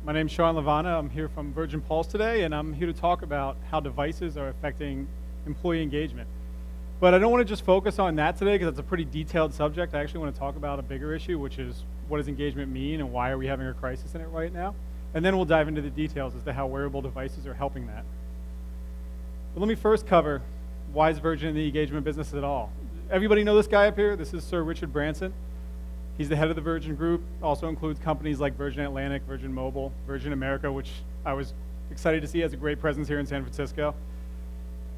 My name's Shawn LaVana. I'm here from Virgin Pulse today, and I'm here to talk about how devices are affecting employee engagement. But I don't want to just focus on that today because it's a pretty detailed subject. I actually want to talk about a bigger issue, which is what does engagement mean and why are we having a crisis in it right now? And then we'll dive into the details as to how wearable devices are helping that. But let me first cover why is Virgin in the engagement business at all. Everybody know this guy up here? This is Sir Richard Branson. He's the head of the Virgin Group, also includes companies like Virgin Atlantic, Virgin Mobile, Virgin America, which I was excited to see has a great presence here in San Francisco.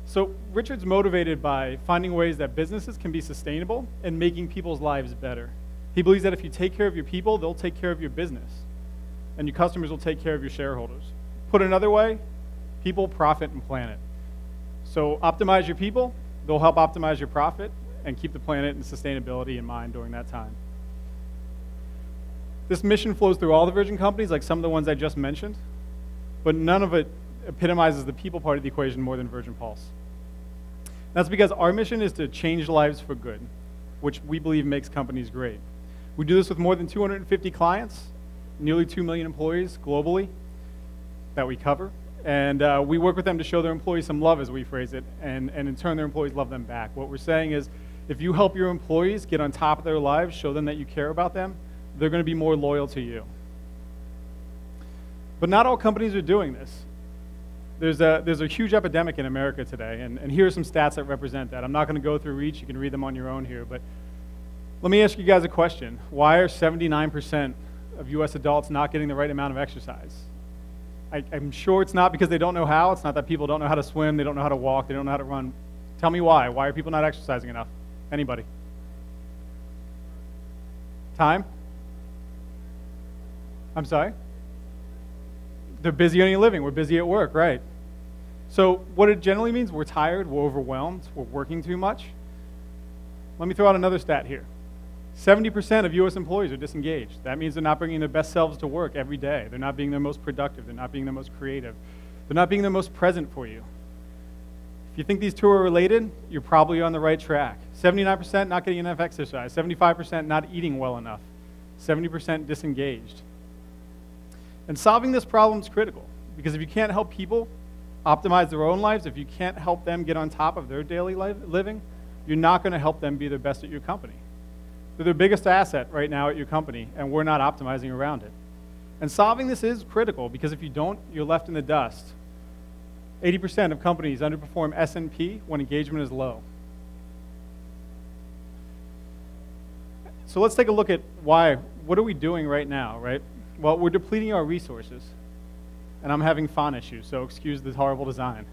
So Richard's motivated by finding ways that businesses can be sustainable and making people's lives better. He believes that if you take care of your people, they'll take care of your business, and your customers will take care of your shareholders. Put another way, people, profit, and planet. So optimize your people, they'll help optimize your profit, and keep the planet and sustainability in mind during that time. This mission flows through all the Virgin companies, like some of the ones I just mentioned, but none of it epitomizes the people part of the equation more than Virgin Pulse. That's because our mission is to change lives for good, which we believe makes companies great. We do this with more than 250 clients, nearly 2 million employees globally that we cover, and we work with them to show their employees some love, as we phrase it, and in turn their employees love them back. What we're saying is, if you help your employees get on top of their lives, show them that you care about them, they're going to be more loyal to you. But not all companies are doing this. There's a huge epidemic in America today, and here are some stats that represent that. I'm not going to go through each. You can read them on your own here, but let me ask you guys a question. Why are 79% of US adults not getting the right amount of exercise? I'm sure it's not because they don't know how. It's not that people don't know how to swim, they don't know how to walk, they don't know how to run. Tell me why. Why are people not exercising enough? Anybody? Time? I'm sorry? They're busy earning a living. We're busy at work, right? So what it generally means, we're tired, we're overwhelmed, we're working too much. Let me throw out another stat here. 70% of US employees are disengaged. That means they're not bringing their best selves to work every day. They're not being their most productive. They're not being their most creative. They're not being their most present for you. If you think these two are related, you're probably on the right track. 79% not getting enough exercise. 75% not eating well enough. 70% disengaged. And solving this problem is critical, because if you can't help people optimize their own lives, if you can't help them get on top of their daily living, you're not going to help them be their best at your company. They're their biggest asset right now at your company, and we're not optimizing around it. And solving this is critical, because if you don't, you're left in the dust. 80% of companies underperform S&P when engagement is low. So let's take a look at why. What are we doing right now, right? Well, we're depleting our resources, and I'm having font issues, so excuse the horrible design.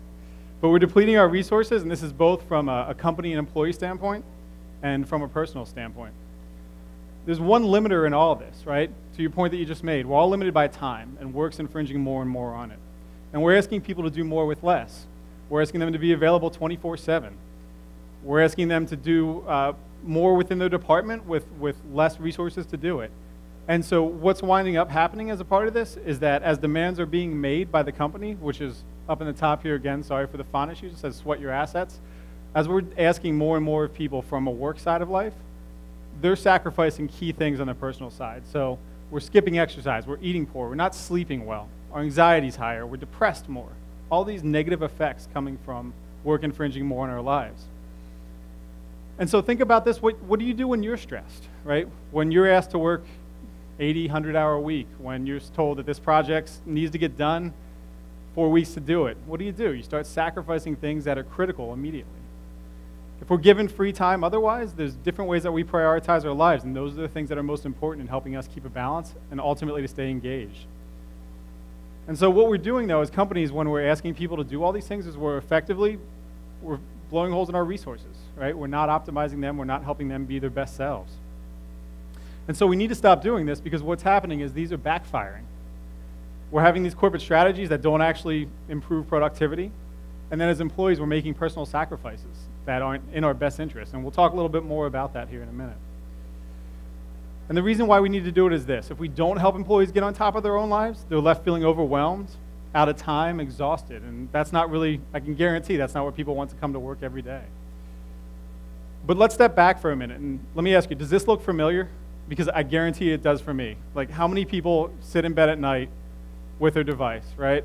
But we're depleting our resources, and this is both from a company and employee standpoint and from a personal standpoint. There's one limiter in all of this, right? To your point that you just made, we're all limited by time, and work's infringing more and more on it. And we're asking people to do more with less. We're asking them to be available 24/7. We're asking them to do more within their department with less resources to do it. And so what's winding up happening as a part of this is that as demands are being made by the company, which is up in the top here again, sorry for the font issues, it says sweat your assets. As we're asking more and more of people from a work side of life, they're sacrificing key things on the personal side. So we're skipping exercise, we're eating poor, we're not sleeping well, our anxiety's higher, we're depressed more. All these negative effects coming from work infringing more on our lives. And so think about this, what do you do when you're stressed, right? When you're asked to work 80, 100-hour week, when you're told that this project needs to get done, 4 weeks to do it, what do? You start sacrificing things that are critical immediately. If we're given free time otherwise, there's different ways that we prioritize our lives, and those are the things that are most important in helping us keep a balance and ultimately to stay engaged. And so what we're doing, though, as companies, when we're asking people to do all these things, is we're blowing holes in our resources, right? We're not optimizing them, we're not helping them be their best selves. And so we need to stop doing this, because what's happening is these are backfiring. We're having these corporate strategies that don't actually improve productivity, and then as employees we're making personal sacrifices that aren't in our best interest, and we'll talk a little bit more about that here in a minute. And the reason why we need to do it is this: if we don't help employees get on top of their own lives, they're left feeling overwhelmed, out of time, exhausted, and that's not really, I can guarantee that's not what people want to come to work every day. But let's step back for a minute, and let me ask you, does this look familiar? Because I guarantee it does for me. Like, how many people sit in bed at night with their device, right?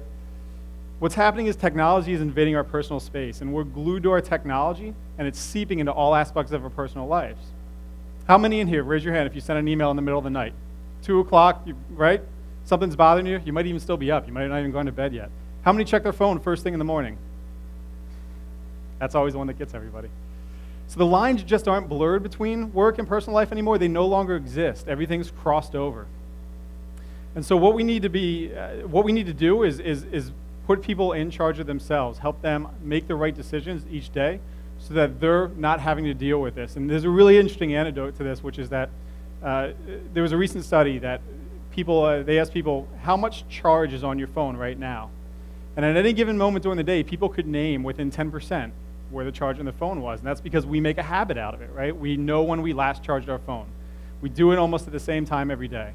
What's happening is technology is invading our personal space, and we're glued to our technology, and it's seeping into all aspects of our personal lives. How many in here, raise your hand if you sent an email in the middle of the night? 2 o'clock, right? Something's bothering you. You might even still be up. You might not even gone to bed yet. How many check their phone first thing in the morning? That's always the one that gets everybody. So the lines just aren't blurred between work and personal life anymore. They no longer exist. Everything's crossed over. And so what we need to do is put people in charge of themselves, help them make the right decisions each day so that they're not having to deal with this. And there's a really interesting anecdote to this, which is that there was a recent study that they asked people, how much charge is on your phone right now? And at any given moment during the day, people could name within 10% where the charge on the phone was. And that's because we make a habit out of it, right? We know when we last charged our phone. We do it almost at the same time every day.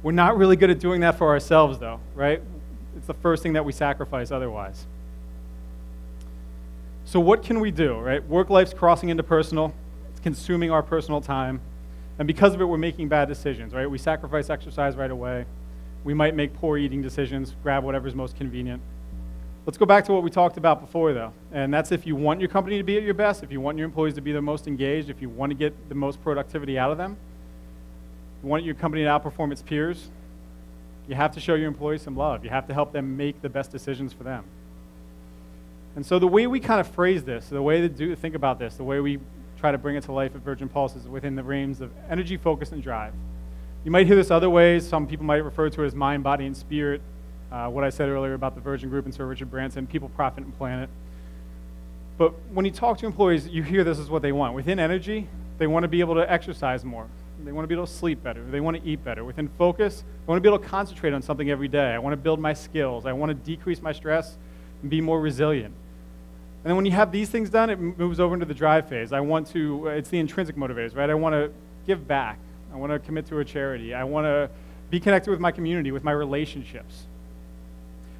We're not really good at doing that for ourselves, though, right? It's the first thing that we sacrifice otherwise. So what can we do, right? Work life's crossing into personal. It's consuming our personal time. And because of it, we're making bad decisions, right? We sacrifice exercise right away. We might make poor eating decisions, grab whatever's most convenient. Let's go back to what we talked about before, though. And that's if you want your company to be at your best, if you want your employees to be the most engaged, if you want to get the most productivity out of them, you want your company to outperform its peers, you have to show your employees some love. You have to help them make the best decisions for them. And so the way we kind of phrase this, the way to think about this, the way we try to bring it to life at Virgin Pulse is within the realms of energy, focus, and drive. You might hear this other ways. Some people might refer to it as mind, body, and spirit. What I said earlier about the Virgin Group and Sir Richard Branson, people, profit, and planet. But when you talk to employees, you hear this is what they want. Within energy, they want to be able to exercise more. They want to be able to sleep better. They want to eat better. Within focus, I want to be able to concentrate on something every day. I want to build my skills. I want to decrease my stress and be more resilient. And then when you have these things done, it moves over into the drive phase. It's the intrinsic motivators, right? I want to give back. I want to commit to a charity. I want to be connected with my community, with my relationships.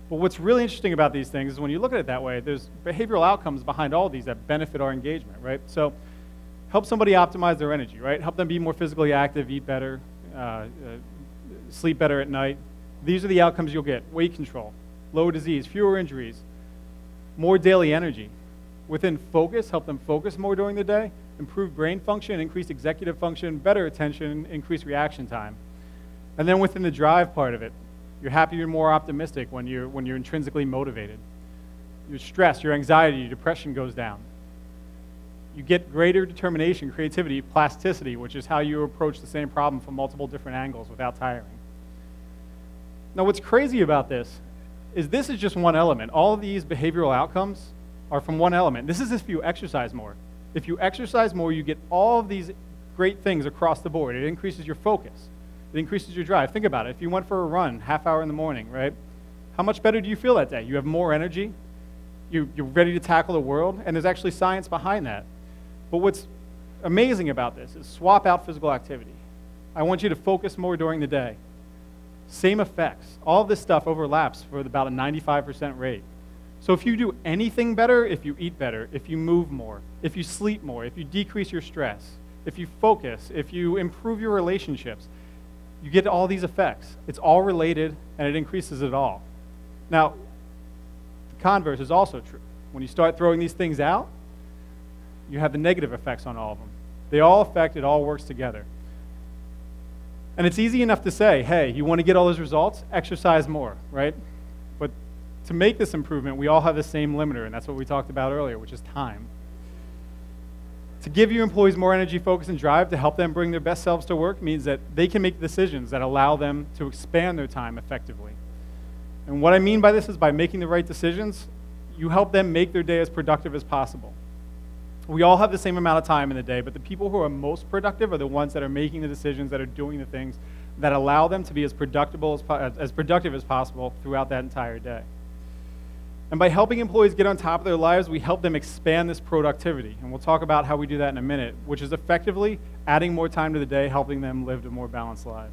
But what's really interesting about these things is when you look at it that way, there's behavioral outcomes behind all of these that benefit our engagement, right? So help somebody optimize their energy, right? Help them be more physically active, eat better, sleep better at night. These are the outcomes you'll get. Weight control, low disease, fewer injuries, more daily energy. Within focus, help them focus more during the day, improve brain function, increase executive function, better attention, increase reaction time. And then within the drive part of it, you're happier and more optimistic when you're intrinsically motivated. Your stress, your anxiety, your depression goes down. You get greater determination, creativity, plasticity, which is how you approach the same problem from multiple different angles without tiring. Now, what's crazy about this is just one element. All of these behavioral outcomes are from one element. This is if you exercise more. If you exercise more, you get all of these great things across the board. It increases your focus. It increases your drive. Think about it. If you went for a run, half hour in the morning, right? How much better do you feel that day? You have more energy. You're ready to tackle the world, and there's actually science behind that. But what's amazing about this is swap out physical activity. I want you to focus more during the day. Same effects. All of this stuff overlaps for about a 95% rate. So if you do anything better, if you eat better, if you move more, if you sleep more, if you decrease your stress, if you focus, if you improve your relationships, you get all these effects. It's all related, and it increases it all. Now, the converse is also true. When you start throwing these things out, you have the negative effects on all of them. They all affect, it all works together. And it's easy enough to say, hey, you want to get all those results? Exercise more, right? But to make this improvement, we all have the same limiter, and that's what we talked about earlier, which is time. To give your employees more energy, focus, and drive to help them bring their best selves to work means that they can make decisions that allow them to expand their time effectively. And what I mean by this is by making the right decisions, you help them make their day as productive as possible. We all have the same amount of time in the day, but the people who are most productive are the ones that are making the decisions, that are doing the things that allow them to be as productive as possible throughout that entire day. And by helping employees get on top of their lives, we help them expand this productivity. And we'll talk about how we do that in a minute, which is effectively adding more time to the day, helping them live a more balanced life.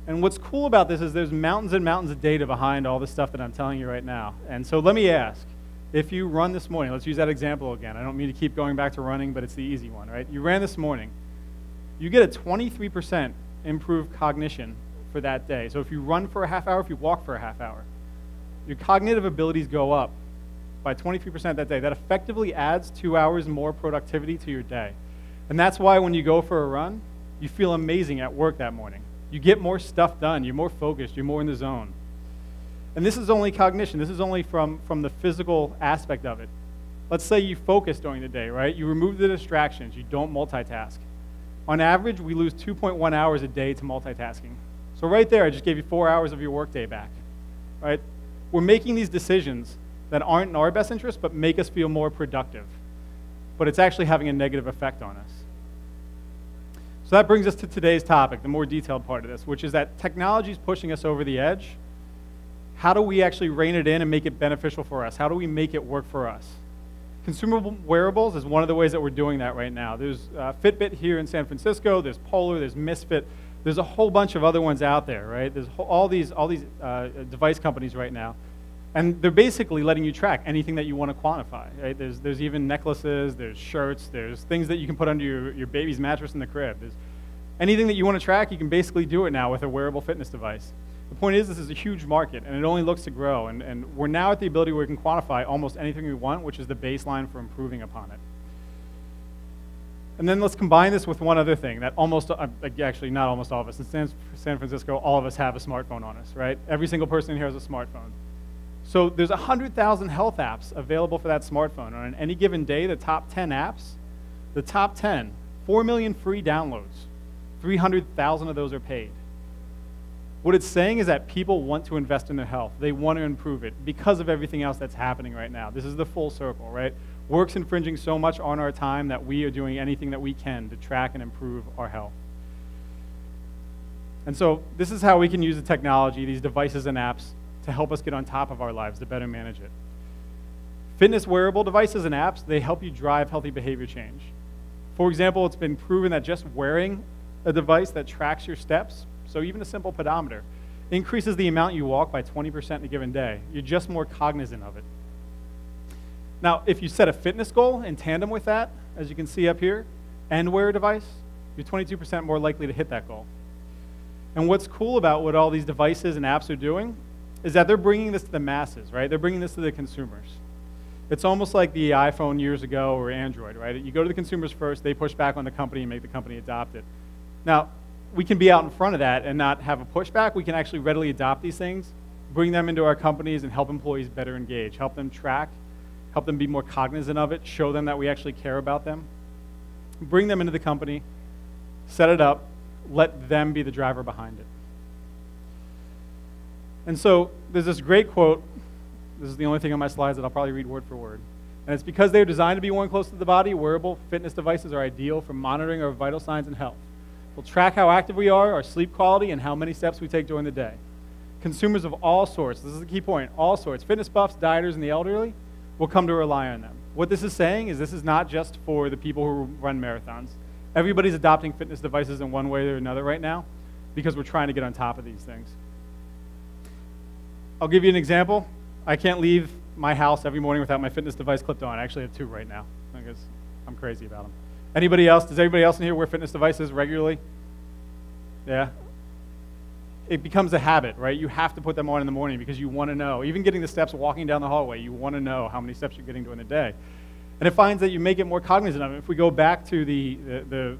And what's cool about this is there's mountains and mountains of data behind all the stuff that I'm telling you right now. And so let me ask, if you run this morning, let's use that example again. I don't mean to keep going back to running, but it's the easy one, right? You ran this morning. You get a 23% improved cognition for that day. So if you run for a half hour, if you walk for a half hour, your cognitive abilities go up by 23% that day. That effectively adds 2 hours more productivity to your day. And that's why when you go for a run, you feel amazing at work that morning. You get more stuff done. You're more focused. You're more in the zone. And this is only cognition. This is only from the physical aspect of it. Let's say you focus during the day, right? You remove the distractions. You don't multitask. On average, we lose 2.1 hours a day to multitasking. So right there, I just gave you 4 hours of your workday back, right? We're making these decisions that aren't in our best interest, but make us feel more productive. But it's actually having a negative effect on us. So that brings us to today's topic, the more detailed part of this, which is that technology is pushing us over the edge. How do we actually rein it in and make it beneficial for us? How do we make it work for us? Consumable wearables is one of the ways that we're doing that right now. There's Fitbit here in San Francisco. There's Polar. There's Misfit. There's a whole bunch of other ones out there, right? There's all these device companies right now. And they're basically letting you track anything that you want to quantify, right? There's even necklaces, there's shirts, there's things that you can put under your baby's mattress in the crib. There's anything that you want to track, you can basically do it now with a wearable fitness device. The point is, this is a huge market, and it only looks to grow. And we're now at the ability where we can quantify almost anything we want, which is the baseline for improving upon it. And then let's combine this with one other thing that actually not almost all of us, in San Francisco, all of us have a smartphone on us, right? Every single person in here has a smartphone. So there's 100,000 health apps available for that smartphone. On any given day, the top 10 apps, the top 10, 4 million free downloads. 300,000 of those are paid. What it's saying is that people want to invest in their health. They want to improve it because of everything else that's happening right now. This is the full circle, right? Work's infringing so much on our time that we are doing anything that we can to track and improve our health. And so this is how we can use the technology, these devices and apps, to help us get on top of our lives, to better manage it. Fitness wearable devices and apps, they help you drive healthy behavior change. For example, it's been proven that just wearing a device that tracks your steps, so even a simple pedometer, increases the amount you walk by 20% in a given day. You're just more cognizant of it. Now, if you set a fitness goal in tandem with that, as you can see up here, and wear a device, you're 22% more likely to hit that goal. And what's cool about what all these devices and apps are doing is that they're bringing this to the masses, right? They're bringing this to the consumers. It's almost like the iPhone years ago or Android, right? You go to the consumers first, they push back on the company and make the company adopt it. Now, we can be out in front of that and not have a pushback. We can actually readily adopt these things, bring them into our companies, and help employees better engage, help them track, help them be more cognizant of it, show them that we actually care about them, bring them into the company, set it up, let them be the driver behind it. And so there's this great quote. This is the only thing on my slides that I'll probably read word for word. And it's because they're designed to be worn close to the body, wearable fitness devices are ideal for monitoring our vital signs and health. We'll track how active we are, our sleep quality, and how many steps we take during the day. Consumers of all sorts, this is the key point, all sorts, fitness buffs, dieters, and the elderly, will come to rely on them. What this is saying is this is not just for the people who run marathons. Everybody's adopting fitness devices in one way or another right now because we're trying to get on top of these things. I'll give you an example. I can't leave my house every morning without my fitness device clipped on. I actually have 2 right now because I'm crazy about them. Anybody else? Does anybody else in here wear fitness devices regularly? Yeah? It becomes a habit, right? You have to put them on in the morning because you want to know. Even getting the steps walking down the hallway, you want to know how many steps you're getting during the day. And it finds that you make it more cognizant of it. If we go back to the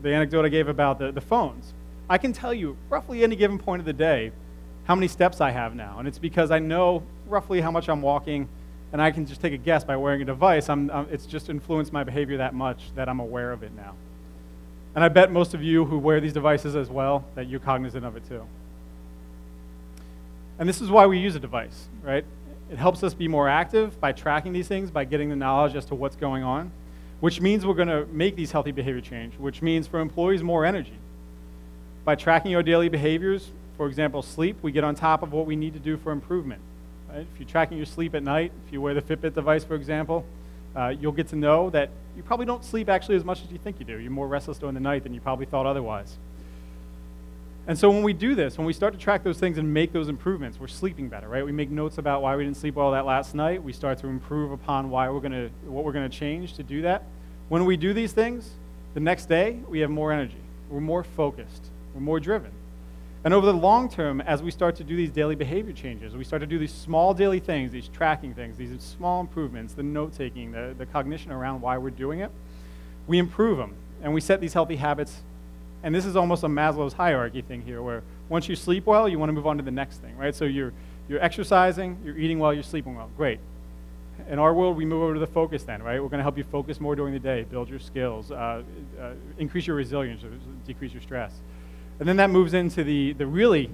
anecdote I gave about the phones, I can tell you roughly any given point of the day how many steps I have now. And it's because I know roughly how much I'm walking, and I can just take a guess by wearing a device. It's just influenced my behavior that much that I'm aware of it now. And I bet most of you who wear these devices as well, that you're cognizant of it too. And this is why we use a device, right? It helps us be more active by tracking these things, by getting the knowledge as to what's going on, which means we're going to make these healthy behavior change, which means for employees more energy. By tracking our daily behaviors, for example, sleep, we get on top of what we need to do for improvement. Right? If you're tracking your sleep at night, if you wear the Fitbit device, for example, you'll get to know that you probably don't sleep actually as much as you think you do. You're more restless during the night than you probably thought otherwise. And so when we do this, when we start to track those things and make those improvements, we're sleeping better, right? We make notes about why we didn't sleep well that last night. We start to improve upon what we're going to change to do that. When we do these things, the next day, we have more energy. We're more focused. We're more driven. And over the long term, as we start to do these daily behavior changes, we start to do these small daily things, these tracking things, these small improvements, the note-taking, the cognition around why we're doing it, we improve them. And we set these healthy habits. And this is almost a Maslow's hierarchy thing here, where once you sleep well, you want to move on to the next thing, right? So you're exercising, you're eating well, you're sleeping well. Great. In our world, we move over to the focus then, right? We're going to help you focus more during the day, build your skills, increase your resilience, decrease your stress. And then that moves into the really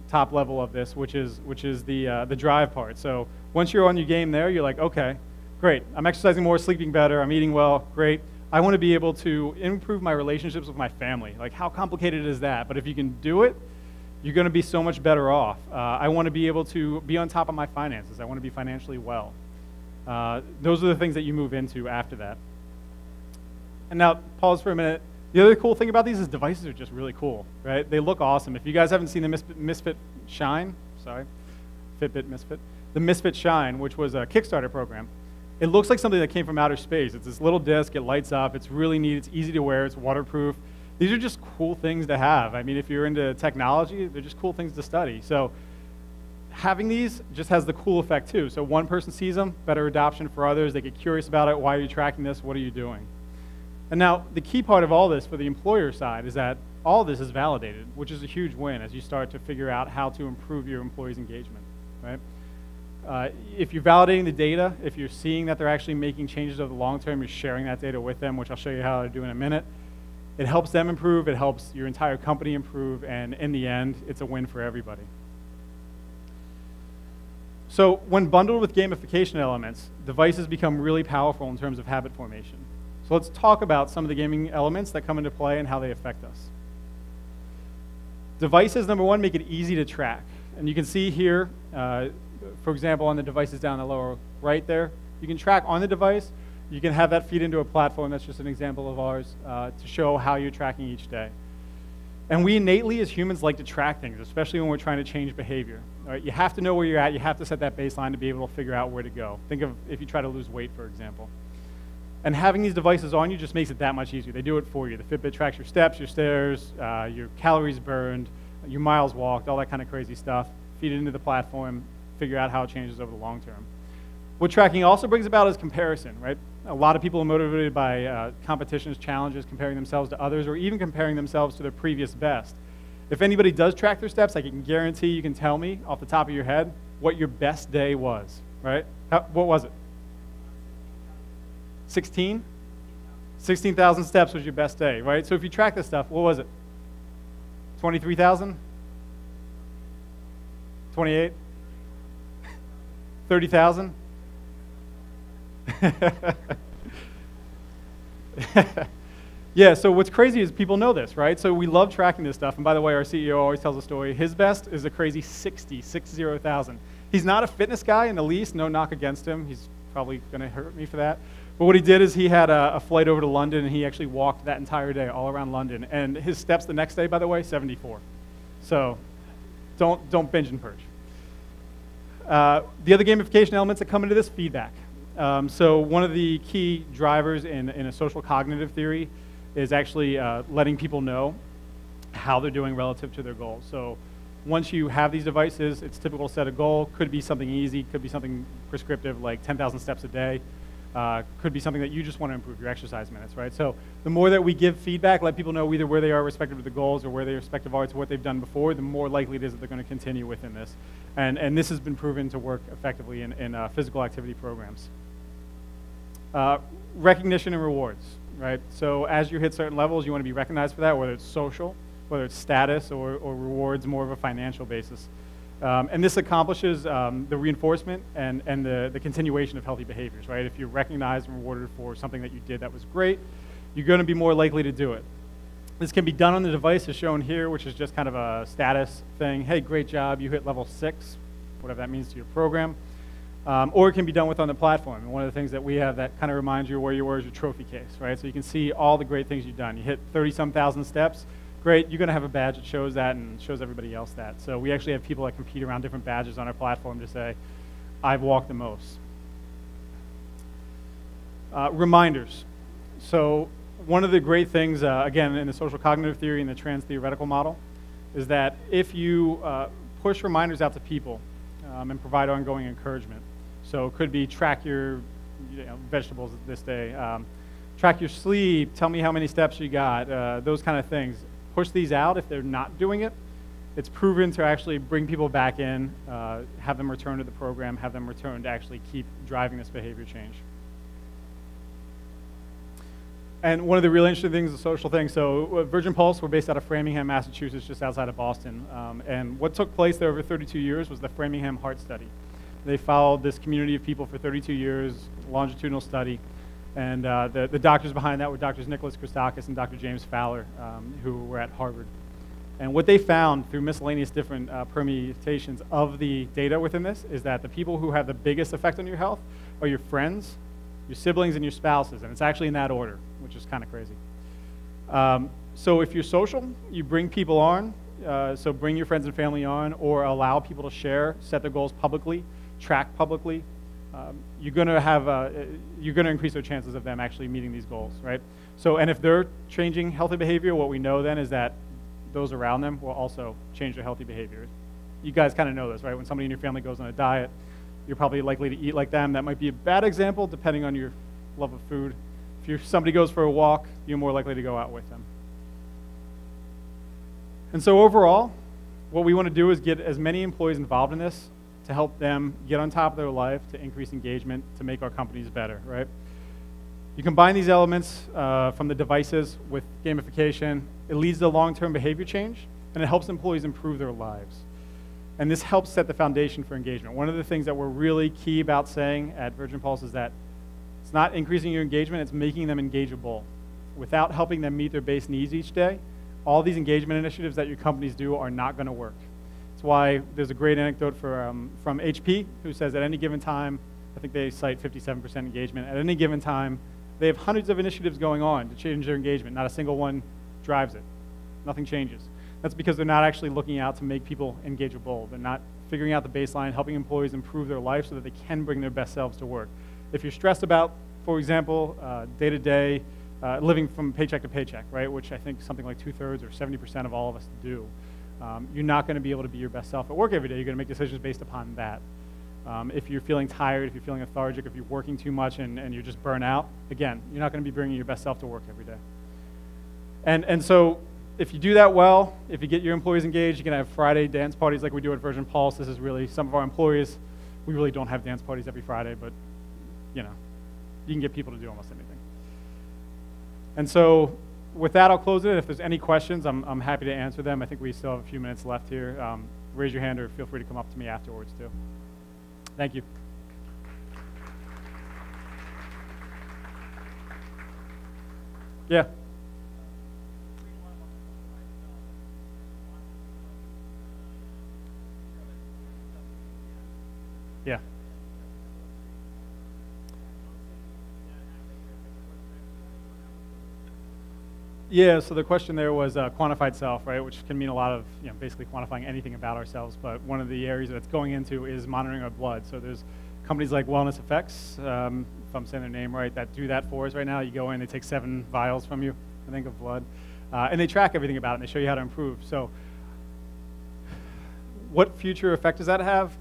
top level of this, which is the drive part. So once you're on your game there, you're like, okay, great. I'm exercising more, sleeping better, I'm eating well, great. I want to be able to improve my relationships with my family. Like, how complicated is that? But if you can do it, you're going to be so much better off. I want to be able to be on top of my finances. I want to be financially well. Those are the things that you move into after that. And now, pause for a minute. The other cool thing about these is devices are just really cool, right? They look awesome. If you guys haven't seen the Misfit Shine, Fitbit Misfit, the Misfit Shine, which was a Kickstarter program, it looks like something that came from outer space. It's this little disc, it lights up, it's really neat, it's easy to wear, it's waterproof. These are just cool things to have. I mean, if you're into technology, they're just cool things to study. So having these just has the cool effect too. So one person sees them, better adoption for others, they get curious about it, why are you tracking this, what are you doing? And now, the key part of all this for the employer side is that all this is validated, which is a huge win as you start to figure out how to improve your employees' engagement, right? If you're validating the data, if you're seeing that they're actually making changes over the long term, you're sharing that data with them, which I'll show you how to do in a minute. It helps them improve, it helps your entire company improve, and in the end, it's a win for everybody. So when bundled with gamification elements, devices become really powerful in terms of habit formation. So let's talk about some of the gaming elements that come into play and how they affect us. Devices, number one, make it easy to track. And you can see here, for example, on the devices down the lower right there, you can track on the device. You can have that feed into a platform. That's just an example of ours to show how you're tracking each day. And we innately, as humans, like to track things, especially when we're trying to change behavior. All right, you have to know where you're at. You have to set that baseline to be able to figure out where to go. Think of if you try to lose weight, for example. And having these devices on you just makes it that much easier. They do it for you. The Fitbit tracks your steps, your stairs, your calories burned, your miles walked, all that kind of crazy stuff. Feed it into the platform, figure out how it changes over the long term. What tracking also brings about is comparison, right? A lot of people are motivated by competitions, challenges, comparing themselves to others, or even comparing themselves to their previous best. If anybody does track their steps, I can guarantee you can tell me off the top of your head what your best day was, right? What was it? 16? 16,000 steps was your best day, right? So if you track this stuff, what was it? 23,000? 28? 30,000? Yeah, so what's crazy is people know this, right? So we love tracking this stuff. And by the way, our CEO always tells a story. His best is a crazy 60,000. He's not a fitness guy in the least. No knock against him. He's probably going to hurt me for that. But what he did is he had a flight over to London, and he actually walked that entire day all around London. And his steps the next day, by the way, 74. So don't binge and purge. The other gamification elements that come into this, feedback. So one of the key drivers in a social cognitive theory is actually letting people know how they're doing relative to their goals. So once you have these devices, it's typical to set a goal. Could be something easy, could be something prescriptive like 10,000 steps a day. Could be something that you just want to improve, your exercise minutes, right? So the more that we give feedback, let people know either where they are respective to the goals or where they respective are to what they've done before, the more likely it is that they're going to continue within this. And this has been proven to work effectively in physical activity programs. Recognition and rewards, right? So as you hit certain levels, you want to be recognized for that, whether it's social, whether it's status, or rewards more of a financial basis. And this accomplishes the reinforcement and the continuation of healthy behaviors, right? If you're recognized and rewarded for something that you did that was great, you're going to be more likely to do it. This can be done on the device as shown here, which is just kind of a status thing. Hey, great job, you hit level 6, whatever that means to your program. Or it can be done with on the platform. And one of the things that we have that kind of reminds you where you were is your trophy case, right? So you can see all the great things you've done. You hit 30-some thousand steps. Great, you're going to have a badge that shows that and shows everybody else that. So we actually have people that compete around different badges on our platform to say, I've walked the most. Reminders. So one of the great things, again, in the social cognitive theory and the trans-theoretical model, is that if you push reminders out to people and provide ongoing encouragement, so it could be track your vegetables this day, track your sleep, tell me how many steps you got, those kind of things. Push these out. If they're not doing it, it's proven to actually bring people back in, have them return to the program, have them return to actually keep driving this behavior change. And one of the really interesting things, the social thing, so Virgin Pulse, we're based out of Framingham, Massachusetts, just outside of Boston. And what took place there over 32 years was the Framingham Heart Study. They followed this community of people for 32 years, longitudinal study. And the doctors behind that were Drs. Nicholas Christakis and Dr. James Fowler, who were at Harvard. And what they found through miscellaneous different permutations of the data within this is that the people who have the biggest effect on your health are your friends, your siblings, and your spouses. And it's actually in that order, which is kind of crazy. So if you're social, you bring people on. So bring your friends and family on, or allow people to share, set their goals publicly, track publicly. You're going to increase their chances of them actually meeting these goals, right? So, and if they're changing healthy behavior, what we know then is that those around them will also change their healthy behavior. You guys kind of know this, right? When somebody in your family goes on a diet, you're probably likely to eat like them. That might be a bad example depending on your love of food. If somebody goes for a walk, you're more likely to go out with them. And so overall, what we want to do is get as many employees involved in this to help them get on top of their life, to increase engagement, to make our companies better, right? You combine these elements from the devices with gamification, it leads to long-term behavior change, and it helps employees improve their lives. And this helps set the foundation for engagement. One of the things that we're really key about saying at Virgin Pulse is that it's not increasing your engagement, it's making them engageable. Without helping them meet their base needs each day, all these engagement initiatives that your companies do are not going to work. That's why there's a great anecdote from HP, who says at any given time, I think they cite 57% engagement, at any given time, they have hundreds of initiatives going on to change their engagement. Not a single one drives it. Nothing changes. That's because they're not actually looking out to make people engageable. They're not figuring out the baseline, helping employees improve their life so that they can bring their best selves to work. If you're stressed about, for example, day-to-day, living from paycheck to paycheck, right, which I think something like 2/3 or 70% of all of us do, you're not going to be able to be your best self at work every day. You're going to make decisions based upon that. If you're feeling tired, if you're feeling lethargic, if you're working too much and you're just burnt out, again, you're not going to be bringing your best self to work every day. And so if you do that well, if you get your employees engaged, you can have Friday dance parties like we do at Virgin Pulse. This is really some of our employees. We really don't have dance parties every Friday, but you can get people to do almost anything. And so with that, I'll close it. If there's any questions, I'm happy to answer them. I think we still have a few minutes left here. Raise your hand or feel free to come up to me afterwards too. Thank you. Yeah. Yeah. Yeah, so the question there was quantified self, right, which can mean a lot of, basically quantifying anything about ourselves, but one of the areas that it's going into is monitoring our blood. So there's companies like Wellness Effects, if I'm saying their name right, that do that for us right now. You go in, they take 7 vials from you, I think, of blood, and they track everything about it, and they show you how to improve. So what future effect does that have?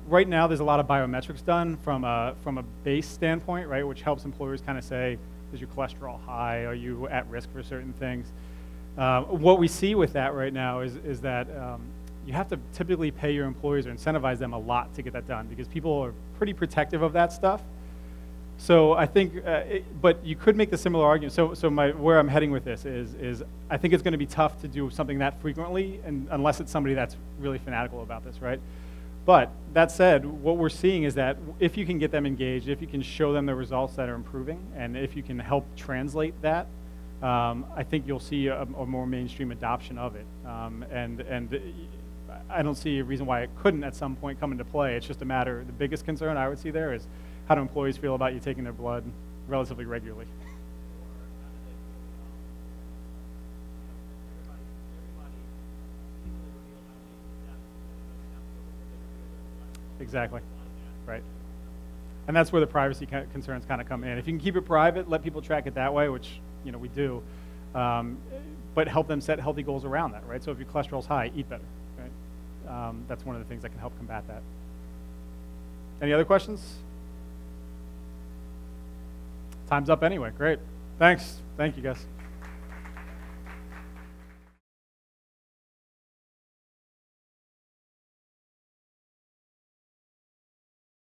Right now, there's a lot of biometrics done from a base standpoint, right, which helps employers kind of say, is your cholesterol high? Are you at risk for certain things? What we see with that right now is that you have to typically pay your employees or incentivize them a lot to get that done because people are pretty protective of that stuff. So I think, but you could make the similar argument. So where I'm heading with this is I think it's going to be tough to do something that frequently, and unless it's somebody that's really fanatical about this, right? But that said, what we're seeing is that if you can get them engaged, if you can show them the results that are improving, and if you can help translate that, I think you'll see a more mainstream adoption of it. And I don't see a reason why it couldn't at some point come into play. It's just a matter, the biggest concern I would see there is how do employees feel about you taking their blood relatively regularly? Exactly, right. And that's where the privacy concerns kind of come in. If you can keep it private, let people track it that way, which we do, but help them set healthy goals around that, right? So if your cholesterol's high, eat better, right? That's one of the things that can help combat that. Any other questions? Time's up anyway. Great. Thanks. Thank you, guys.